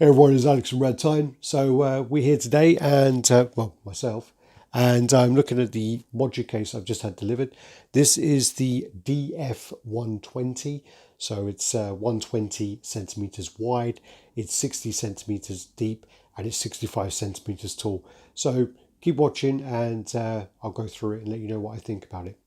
Hey everyone, it's Alex from Raddtitan. So we're here today, and well, myself, and I'm looking at the Moducase I've just had delivered. This is the DF120, so it's 120 centimeters wide, it's 60 centimeters deep, and it's 65 centimeters tall. So keep watching, and I'll go through it and let you know what I think about it.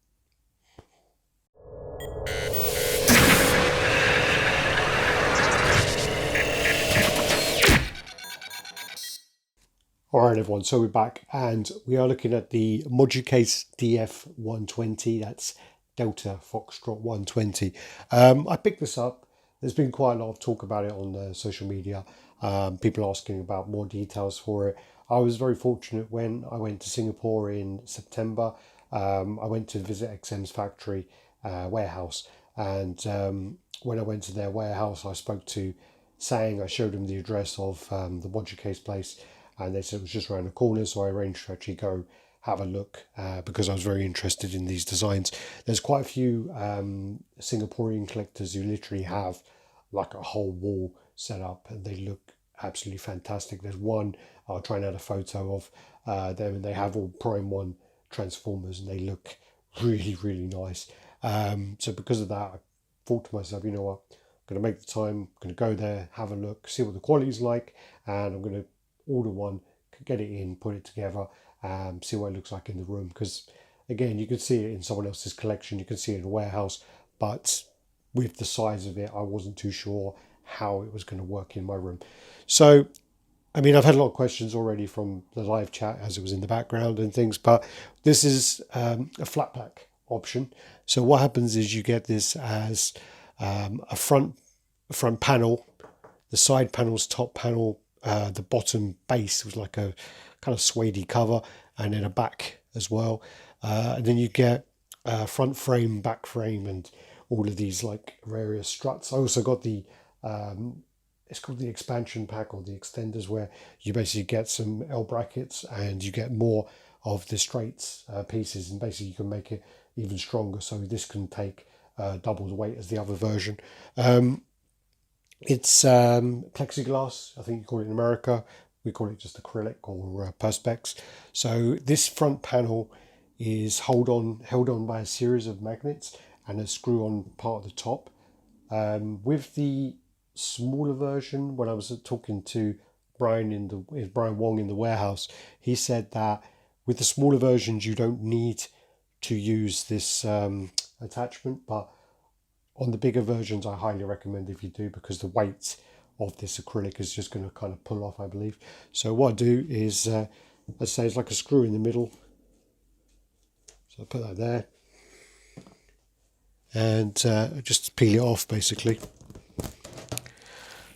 All right, everyone. So we're back, and we are looking at the Moducase DF120. That's Delta Foxtrot 120. I picked this up. There's been quite a lot of talk about it on social media. People asking about more details for it. I was very fortunate when I went to Singapore in September. I went to visit XM's factory warehouse, and when I went to their warehouse, I spoke to Sang. I showed him the address of the Moducase place, and they said it was just around the corner, so I arranged to actually go have a look because I was very interested in these designs. There's quite a few Singaporean collectors who literally have like a whole wall set up, and they look absolutely fantastic. There's one I'll try and add a photo of them, and they have all Prime 1 Transformers, and they look really, really nice. So because of that, I thought to myself, you know what, I'm going to make the time, I'm going to go there, have a look, see what the quality's like, and I'm going to order one, get it in, put it together, see what it looks like in the room. Because again, you can see it in someone else's collection, you can see it in a warehouse, but with the size of it, I wasn't too sure how it was going to work in my room. So, I mean, I've had a lot of questions already from the live chat as it was in the background and things, but this is a flat pack option. So what happens is you get this as a front panel, the side panels, top panel, the bottom base was like a kind of suede cover, and then a back as well. And then you get front frame, back frame, and all of these like various struts. I also got the it's called the expansion pack or the extenders, where you basically get some L brackets and you get more of the straights pieces, and basically you can make it even stronger. So this can take double the weight as the other version. It's plexiglass, I think you call it in America. We call it just acrylic or perspex. So this front panel is held on by a series of magnets and a screw-on part of the top. With the smaller version, when I was talking to Brian Wong in the warehouse, he said that with the smaller versions you don't need to use this attachment, but on the bigger versions, I highly recommend if you do, because the weight of this acrylic is just going to kind of pull off, I believe. So what I do is, let's say it's like a screw in the middle. So I put that there, and just peel it off basically.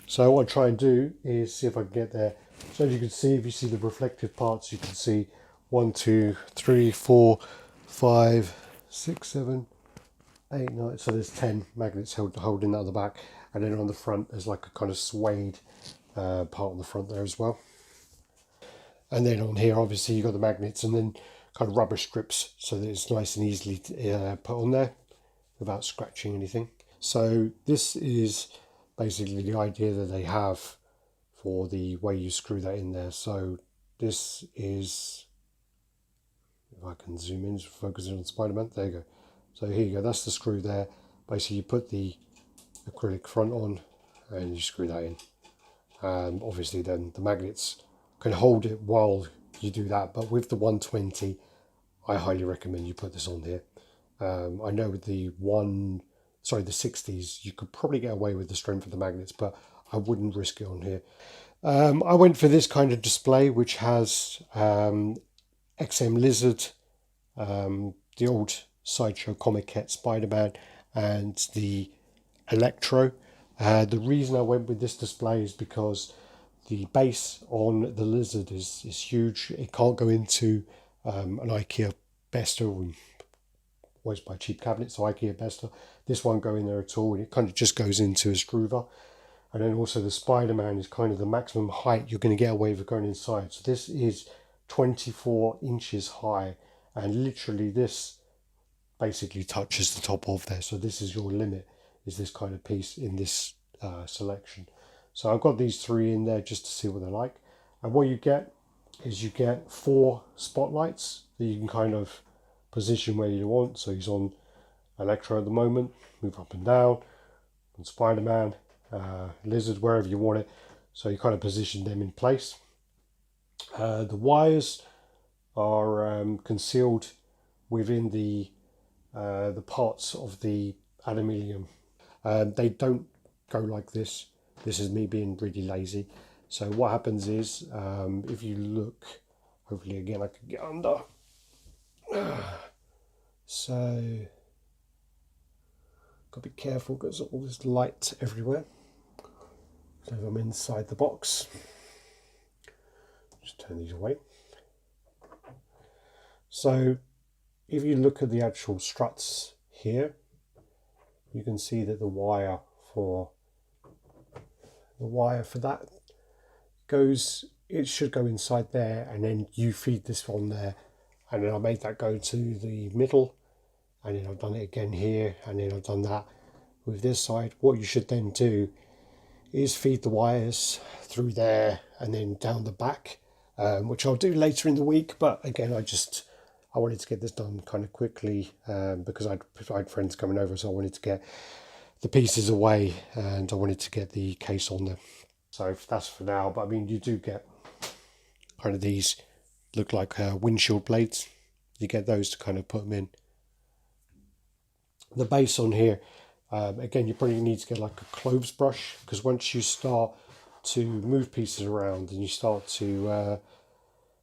So what I try and do is see if I can get there. So as you can see, if you see the reflective parts, you can see 1, 2, 3, 4, 5, 6, 7, 8, 9. So there's 10 magnets holding that on the back, and then on the front there's like a kind of suede part on the front there as well. And then on here, obviously you've got the magnets and then kind of rubber strips, so that it's nice and easily put on there without scratching anything. So this is basically the idea that they have for the way you screw that in there. So this is, if I can zoom in, focusing on Spider-Man, there you go. So here you go, that's the screw there. Basically you put the acrylic front on and you screw that in. Obviously then the magnets can hold it while you do that, but with the 120, I highly recommend you put this on here. I know with the 60s, you could probably get away with the strength of the magnets, but I wouldn't risk it on here. I went for this kind of display, which has XM Lizard, the old Sideshow comic cat Spider-Man, and the Electro. The reason I went with this display is because the base on the Lizard is huge. It can't go into an IKEA Besta, or always buy cheap cabinets, so IKEA Besta. This won't go in there at all, and it kind of just goes into a screwdriver. And then also the Spider-Man is kind of the maximum height you're going to get away with going inside. So this is 24 inches high, and literally this basically touches the top of there. So this is your limit, is this kind of piece in this selection. So I've got these 3 in there just to see what they're like. And what you get is you get 4 spotlights that you can kind of position where you want. So he's on Electro at the moment, move up and down, on Spider-Man, Lizard, wherever you want it. So you kind of position them in place. The wires are concealed within the parts of the aluminium. They don't go like this. This is me being really lazy. So what happens is, if you look, hopefully again I can get under. So, got to be careful because all this light everywhere. So if I'm inside the box, just turn these away. So if you look at the actual struts here, you can see that the wire for that goes, it should go inside there, and then you feed this one there, and then I made that go to the middle, and then I've done it again here, and then I've done that with this side. What you should then do is feed the wires through there and then down the back, which I'll do later in the week, but again I wanted to get this done kind of quickly, because I had friends coming over, so I wanted to get the pieces away and I wanted to get the case on there. So that's for now, but I mean, you do get kind of these look like windshield blades. You get those to kind of put them in. The base on here, again, you probably need to get like a clothes brush, because once you start to move pieces around and you start to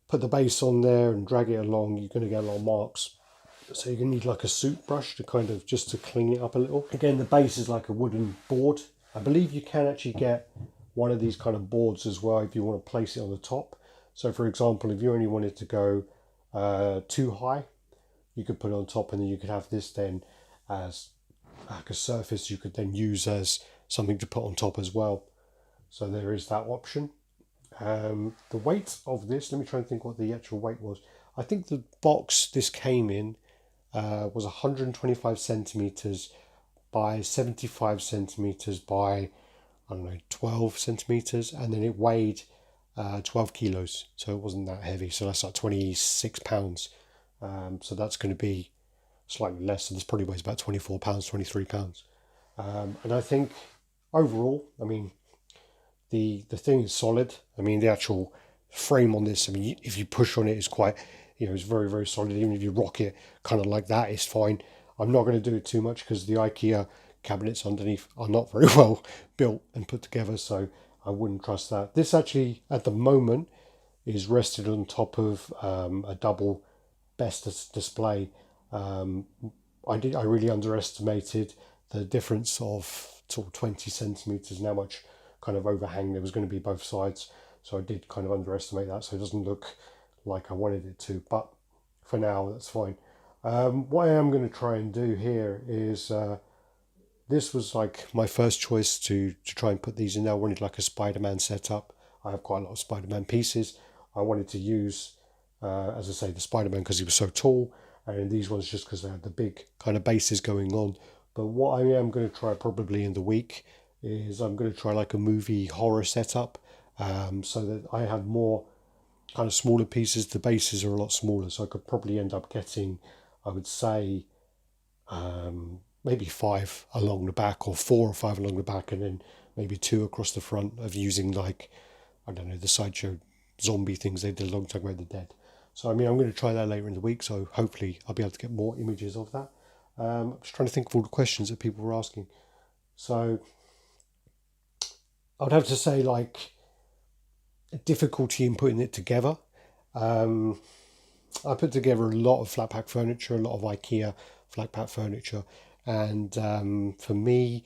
put the base on there and drag it along, you're going to get a lot of marks. So you're going to need like a suit brush to kind of just to clean it up a little. Again, the base is like a wooden board. I believe you can actually get one of these kind of boards as well if you want to place it on the top. So for example, if you only wanted to go too high, you could put it on top, and then you could have this then as like a surface you could then use as something to put on top as well. So there is that option. The weight of this, let me try and think what the actual weight was. I think the box this came in was 125 centimeters by 75 centimeters by, I don't know, 12 centimeters, and then it weighed 12 kilos, so it wasn't that heavy. So that's like 26 pounds. So that's going to be slightly less, so this probably weighs about 24 pounds, 23 pounds. And I think overall, I mean, the thing is solid. I mean, the actual frame on this, I mean, if you push on it, it's quite, it's very, very solid. Even if you rock it kind of like that, it's fine. I'm not going to do it too much because the IKEA cabinets underneath are not very well built and put together, so I wouldn't trust that. This actually, at the moment, is rested on top of a double best display. I really underestimated the difference of sort of 20 centimeters and how much kind of overhang there was going to be both sides. So I did kind of underestimate that, so it doesn't look like I wanted it to, but for now that's fine. What I am going to try and do here is this was like my first choice to try and put these in there. I wanted like a Spider-Man setup. I have quite a lot of Spider-Man pieces. I wanted to use, as I say, the Spider-Man because he was so tall, and these ones just because they had the big kind of bases going on. But what I am going to try probably in the week is I'm going to try like a movie horror setup, so that I have more kind of smaller pieces. The bases are a lot smaller, so I could probably end up getting, I would say, maybe 5 along the back, or 4 or 5 along the back, and then maybe 2 across the front, of using like, I don't know, the Sideshow zombie things they did a long time ago, the Dead. So I mean, I'm going to try that later in the week, so hopefully I'll be able to get more images of that. I'm just trying to think of all the questions that people were asking. So I would have to say, like, difficulty in putting it together. I put together a lot of flat pack furniture, a lot of IKEA flat pack furniture, and for me,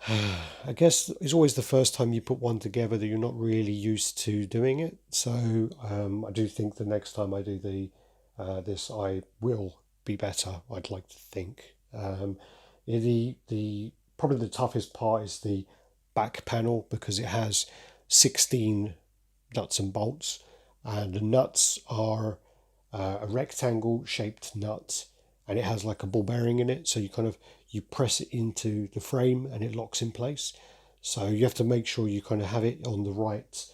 I guess it's always the first time you put one together that you're not really used to doing it. So I do think the next time I do this, I will be better, I'd like to think. The probably the toughest part is the back panel, because it has 16 nuts and bolts, and the nuts are a rectangle shaped nut, and it has like a ball bearing in it, so you press it into the frame and it locks in place. So you have to make sure you kind of have it on the right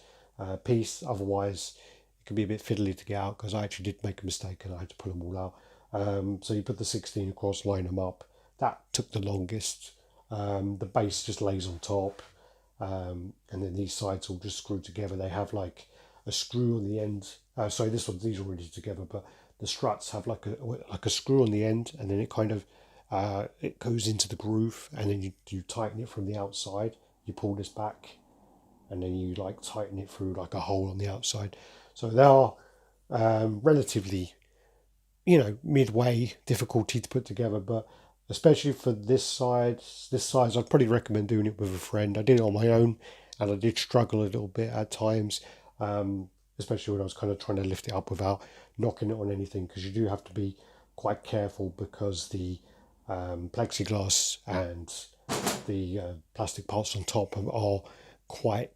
piece, otherwise it can be a bit fiddly to get out, because I actually did make a mistake and I had to pull them all out. So you put the 16 across, line them up. That took the longest. The base just lays on top, and then these sides all just screw together. They have like a screw on the end. Sorry, these are already together, but the struts have like a screw on the end, and then it kind of it goes into the groove, and then you tighten it from the outside. You pull this back, and then you like tighten it through like a hole on the outside. So they are relatively, midway difficulty to put together, but especially for this size, I'd probably recommend doing it with a friend. I did it on my own, and I did struggle a little bit at times, especially when I was kind of trying to lift it up without knocking it on anything, because you do have to be quite careful, because the plexiglass and the plastic parts on top are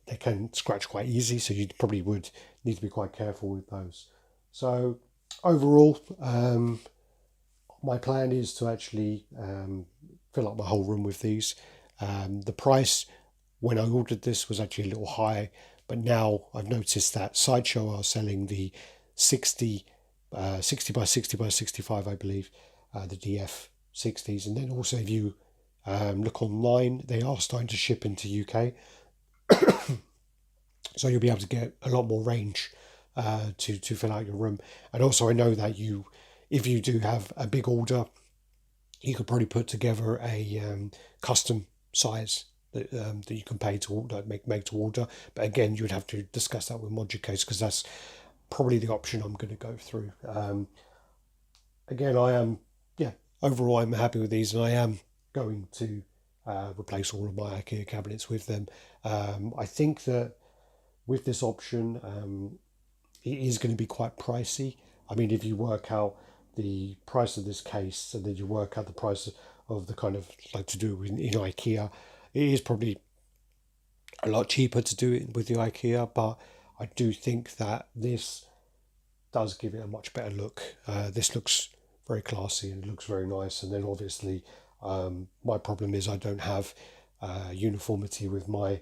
they can scratch quite easy, so you probably would need to be quite careful with those. So overall, my plan is to actually fill up my whole room with these. The price when I ordered this was actually a little high, but now I've noticed that Sideshow are selling the 60 by 60 by 65, I believe, the DF60s. And then also, if you look online, they are starting to ship into UK. So you'll be able to get a lot more range to fill out your room. And also, I know that if you do have a big order, you could probably put together a custom size that you can pay to order, make to order. But again, you would have to discuss that with Moducase, because that's probably the option I'm going to go through. Again, overall I'm happy with these, and I am going to replace all of my IKEA cabinets with them. I think that with this option, it is going to be quite pricey. I mean, if you work out the price of this case, and then you work out the price of the kind of like to do in IKEA, it is probably a lot cheaper to do it with the IKEA, but I do think that this does give it a much better look. This looks very classy and it looks very nice. And then obviously, my problem is I don't have uniformity with my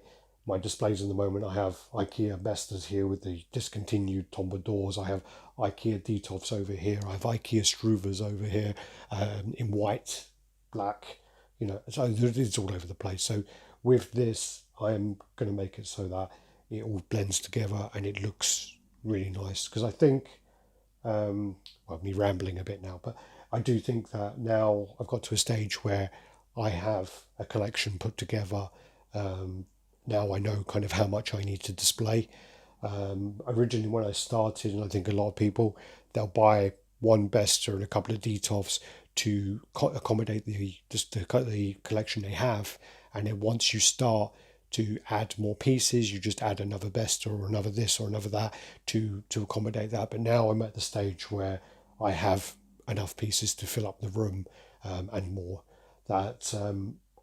displays in the moment. I have IKEA Bestas here with the discontinued Tombow doors. I have IKEA Detolfs over here. I have IKEA Struvers over here in white, black, so it's all over the place. So with this, I am going to make it so that it all blends together and it looks really nice. Because I think, me rambling a bit now, but I do think that now I've got to a stage where I have a collection put together. Now I know kind of how much I need to display. Originally, when I started, and I think a lot of people, they'll buy one Besta and a couple of Detolfs to accommodate the collection they have. And then once you start to add more pieces, you just add another Besta or another this or another that to accommodate that. But now I'm at the stage where I have enough pieces to fill up the room, and more, that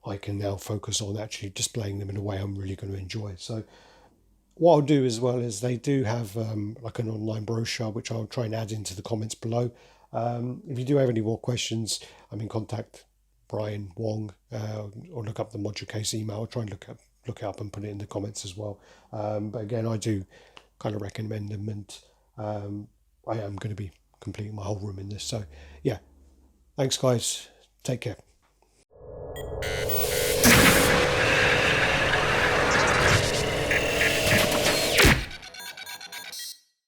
I can now focus on actually displaying them in a way I'm really going to enjoy. So what I'll do as well is they do have like an online brochure, which I'll try and add into the comments below. If you do have any more questions, contact Brian Wong, or look up the Moducase email. I'll try and look it up and put it in the comments as well. But again, I do kind of recommend them, and I am going to be completing my whole room in this. So yeah, thanks guys, take care.